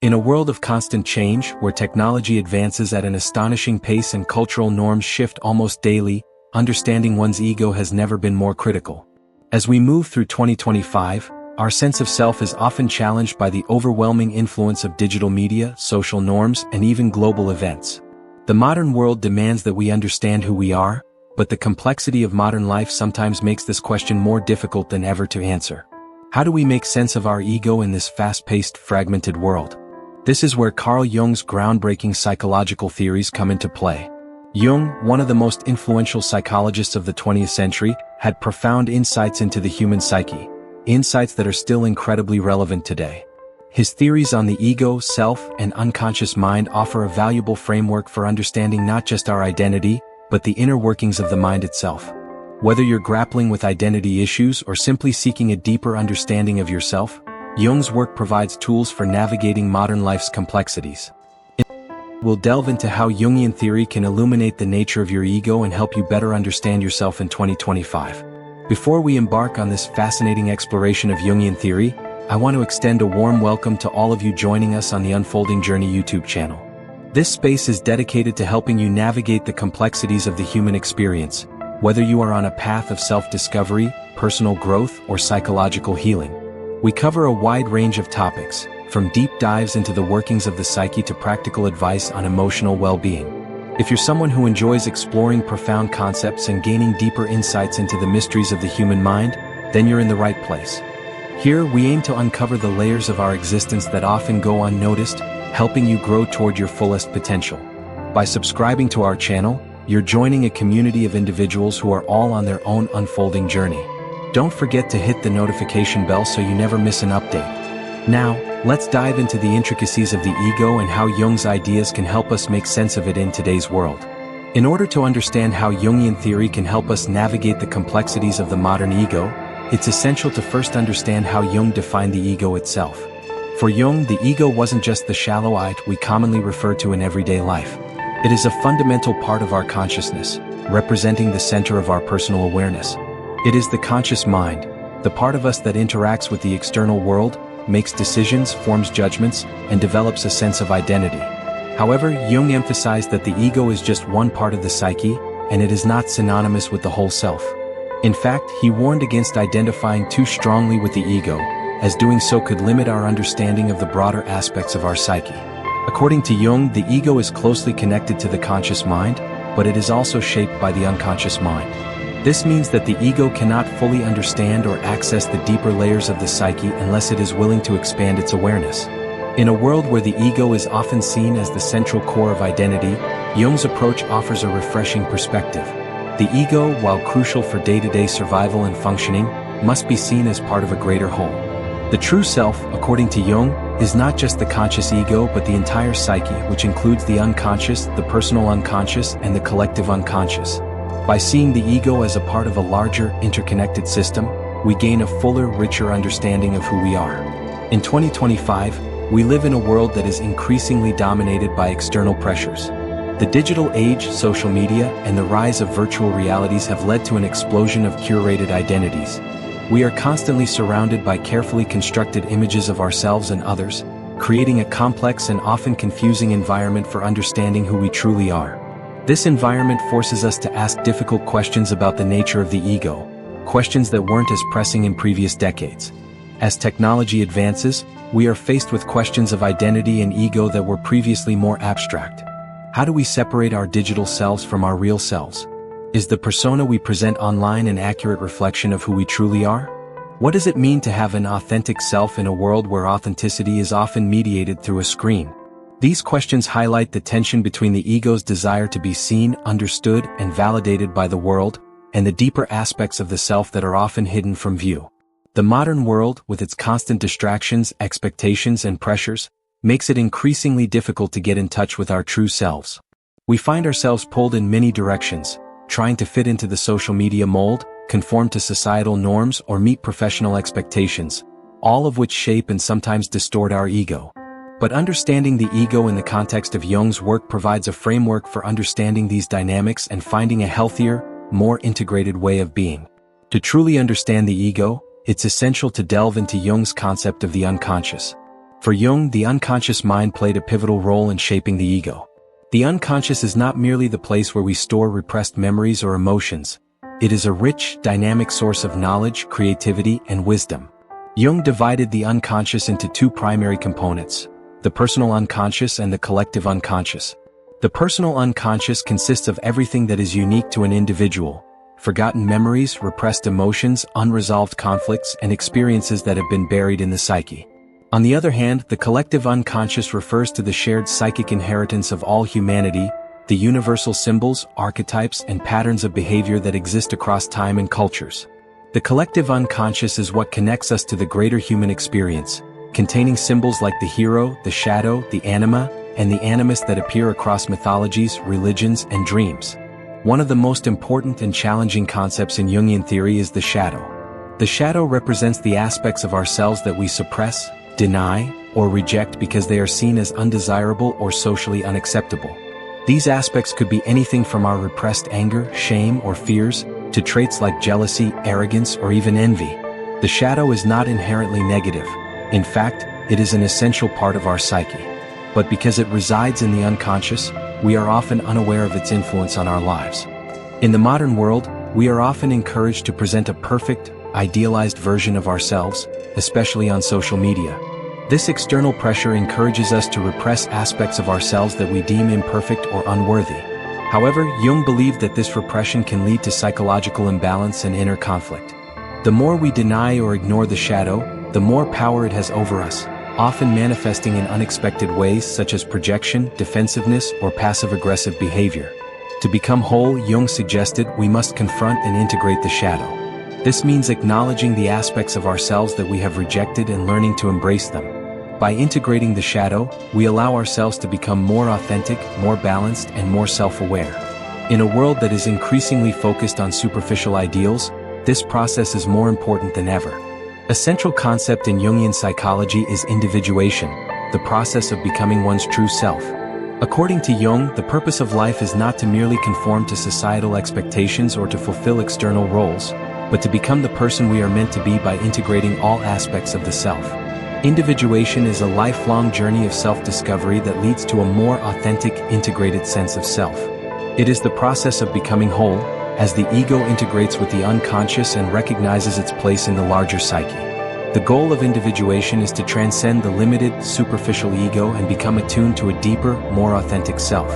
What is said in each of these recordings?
In a world of constant change, where technology advances at an astonishing pace and cultural norms shift almost daily, understanding one's ego has never been more critical. As we move through 2025, our sense of self is often challenged by the overwhelming influence of digital media, social norms, and even global events. The modern world demands that we understand who we are, but the complexity of modern life sometimes makes this question more difficult than ever to answer. How do we make sense of our ego in this fast-paced, fragmented world? This is where Carl Jung's groundbreaking psychological theories come into play. Jung, one of the most influential psychologists of the 20th century, had profound insights into the human psyche, insights that are still incredibly relevant today. His theories on the ego, self, and unconscious mind offer a valuable framework for understanding not just our identity, but the inner workings of the mind itself. Whether you're grappling with identity issues or simply seeking a deeper understanding of yourself, Jung's work provides tools for navigating modern life's complexities. We'll delve into how Jungian theory can illuminate the nature of your ego and help you better understand yourself in 2025. Before we embark on this fascinating exploration of Jungian theory, I want to extend a warm welcome to all of you joining us on the Unfolding Journey YouTube channel. This space is dedicated to helping you navigate the complexities of the human experience, whether you are on a path of self-discovery, personal growth, or psychological healing. We cover a wide range of topics, from deep dives into the workings of the psyche to practical advice on emotional well-being. If you're someone who enjoys exploring profound concepts and gaining deeper insights into the mysteries of the human mind, then you're in the right place. Here, we aim to uncover the layers of our existence that often go unnoticed, helping you grow toward your fullest potential. By subscribing to our channel, you're joining a community of individuals who are all on their own unfolding journey. Don't forget to hit the notification bell so you never miss an update. Now, let's dive into the intricacies of the ego and how Jung's ideas can help us make sense of it in today's world. In order to understand how Jungian theory can help us navigate the complexities of the modern ego, it's essential to first understand how Jung defined the ego itself. For Jung, the ego wasn't just the shallow I we commonly refer to in everyday life. It is a fundamental part of our consciousness, representing the center of our personal awareness. It is the conscious mind, the part of us that interacts with the external world, makes decisions, forms judgments, and develops a sense of identity. However, Jung emphasized that the ego is just one part of the psyche, and it is not synonymous with the whole self. In fact, he warned against identifying too strongly with the ego, as doing so could limit our understanding of the broader aspects of our psyche. According to Jung, the ego is closely connected to the conscious mind, but it is also shaped by the unconscious mind. This means that the ego cannot fully understand or access the deeper layers of the psyche unless it is willing to expand its awareness. In a world where the ego is often seen as the central core of identity, Jung's approach offers a refreshing perspective. The ego, while crucial for day-to-day survival and functioning, must be seen as part of a greater whole. The true self, according to Jung, is not just the conscious ego but the entire psyche, which includes the unconscious, the personal unconscious, and the collective unconscious. By seeing the ego as a part of a larger, interconnected system, we gain a fuller, richer understanding of who we are. In 2025, we live in a world that is increasingly dominated by external pressures. The digital age, social media, and the rise of virtual realities have led to an explosion of curated identities. We are constantly surrounded by carefully constructed images of ourselves and others, creating a complex and often confusing environment for understanding who we truly are. This environment forces us to ask difficult questions about the nature of the ego, questions that weren't as pressing in previous decades. As technology advances, we are faced with questions of identity and ego that were previously more abstract. How do we separate our digital selves from our real selves? Is the persona we present online an accurate reflection of who we truly are? What does it mean to have an authentic self in a world where authenticity is often mediated through a screen? These questions highlight the tension between the ego's desire to be seen, understood, and validated by the world, and the deeper aspects of the self that are often hidden from view. The modern world, with its constant distractions, expectations, and pressures, makes it increasingly difficult to get in touch with our true selves. We find ourselves pulled in many directions, trying to fit into the social media mold, conform to societal norms, or meet professional expectations, all of which shape and sometimes distort our ego. But understanding the ego in the context of Jung's work provides a framework for understanding these dynamics and finding a healthier, more integrated way of being. To truly understand the ego, it's essential to delve into Jung's concept of the unconscious. For Jung, the unconscious mind played a pivotal role in shaping the ego. The unconscious is not merely the place where we store repressed memories or emotions. It is a rich, dynamic source of knowledge, creativity, and wisdom. Jung divided the unconscious into two primary components: the personal unconscious and the collective unconscious. The personal unconscious consists of everything that is unique to an individual: forgotten memories, repressed emotions, unresolved conflicts, and experiences that have been buried in the psyche. On the other hand, the collective unconscious refers to the shared psychic inheritance of all humanity, the universal symbols, archetypes, and patterns of behavior that exist across time and cultures. The collective unconscious is what connects us to the greater human experience, containing symbols like the hero, the shadow, the anima, and the animus that appear across mythologies, religions, and dreams. One of the most important and challenging concepts in Jungian theory is the shadow. The shadow represents the aspects of ourselves that we suppress, deny, or reject because they are seen as undesirable or socially unacceptable. These aspects could be anything from our repressed anger, shame, or fears, to traits like jealousy, arrogance, or even envy. The shadow is not inherently negative. In fact, it is an essential part of our psyche. But because it resides in the unconscious, we are often unaware of its influence on our lives. In the modern world, we are often encouraged to present a perfect, idealized version of ourselves, especially on social media. This external pressure encourages us to repress aspects of ourselves that we deem imperfect or unworthy. However, Jung believed that this repression can lead to psychological imbalance and inner conflict. The more we deny or ignore the shadow, the more power it has over us, often manifesting in unexpected ways such as projection, defensiveness, or passive-aggressive behavior. To become whole, Jung suggested we must confront and integrate the shadow. This means acknowledging the aspects of ourselves that we have rejected and learning to embrace them. By integrating the shadow, we allow ourselves to become more authentic, more balanced, and more self-aware. In a world that is increasingly focused on superficial ideals, this process is more important than ever. A central concept in Jungian psychology is individuation, the process of becoming one's true self. According to Jung, the purpose of life is not to merely conform to societal expectations or to fulfill external roles, but to become the person we are meant to be by integrating all aspects of the self. Individuation is a lifelong journey of self-discovery that leads to a more authentic, integrated sense of self. It is the process of becoming whole, as the ego integrates with the unconscious and recognizes its place in the larger psyche. The goal of individuation is to transcend the limited, superficial ego and become attuned to a deeper, more authentic self.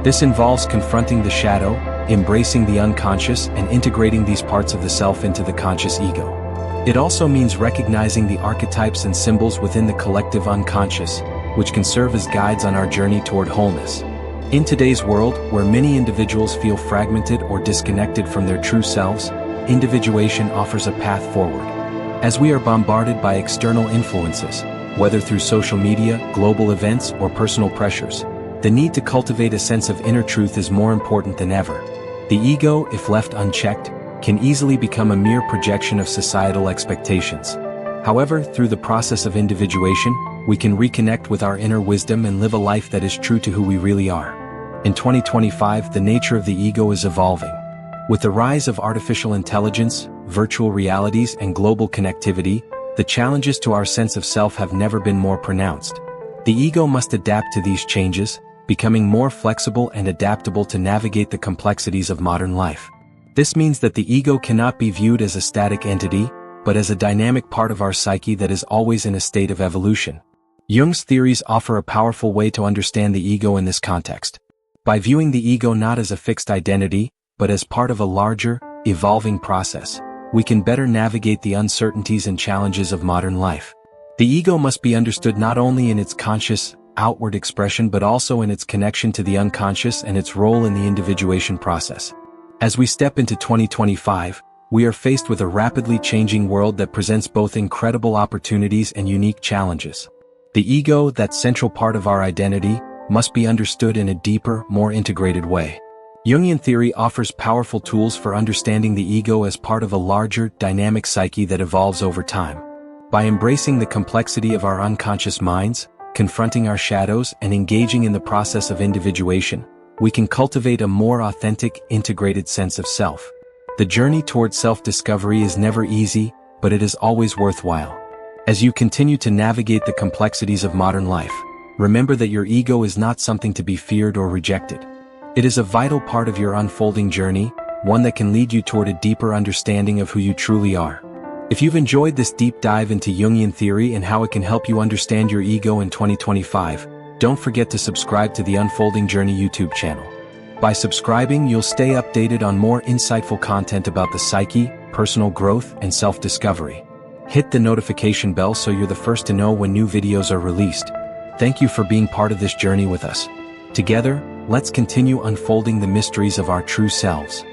This involves confronting the shadow, embracing the unconscious, and integrating these parts of the self into the conscious ego. It also means recognizing the archetypes and symbols within the collective unconscious, which can serve as guides on our journey toward wholeness. In today's world, where many individuals feel fragmented or disconnected from their true selves, individuation offers a path forward. As we are bombarded by external influences, whether through social media, global events, or personal pressures, the need to cultivate a sense of inner truth is more important than ever. The ego, if left unchecked, can easily become a mere projection of societal expectations. However, through the process of individuation, we can reconnect with our inner wisdom and live a life that is true to who we really are. In 2025, the nature of the ego is evolving. With the rise of artificial intelligence, virtual realities, and global connectivity, the challenges to our sense of self have never been more pronounced. The ego must adapt to these changes, becoming more flexible and adaptable to navigate the complexities of modern life. This means that the ego cannot be viewed as a static entity, but as a dynamic part of our psyche that is always in a state of evolution. Jung's theories offer a powerful way to understand the ego in this context. By viewing the ego not as a fixed identity, but as part of a larger, evolving process, we can better navigate the uncertainties and challenges of modern life. The ego must be understood not only in its conscious, outward expression but also in its connection to the unconscious and its role in the individuation process. As we step into 2025, we are faced with a rapidly changing world that presents both incredible opportunities and unique challenges. The ego, that central part of our identity, must be understood in a deeper, more integrated way. Jungian theory offers powerful tools for understanding the ego as part of a larger, dynamic psyche that evolves over time. By embracing the complexity of our unconscious minds, confronting our shadows, and engaging in the process of individuation, we can cultivate a more authentic, integrated sense of self. The journey toward self-discovery is never easy, but it is always worthwhile. As you continue to navigate the complexities of modern life, remember that your ego is not something to be feared or rejected. It is a vital part of your unfolding journey, one that can lead you toward a deeper understanding of who you truly are. If you've enjoyed this deep dive into Jungian theory and how it can help you understand your ego in 2025, don't forget to subscribe to the Unfolding Journey YouTube channel. By subscribing, you'll stay updated on more insightful content about the psyche, personal growth, and self-discovery. Hit the notification bell so you're the first to know when new videos are released. Thank you for being part of this journey with us. Together, let's continue unfolding the mysteries of our true selves.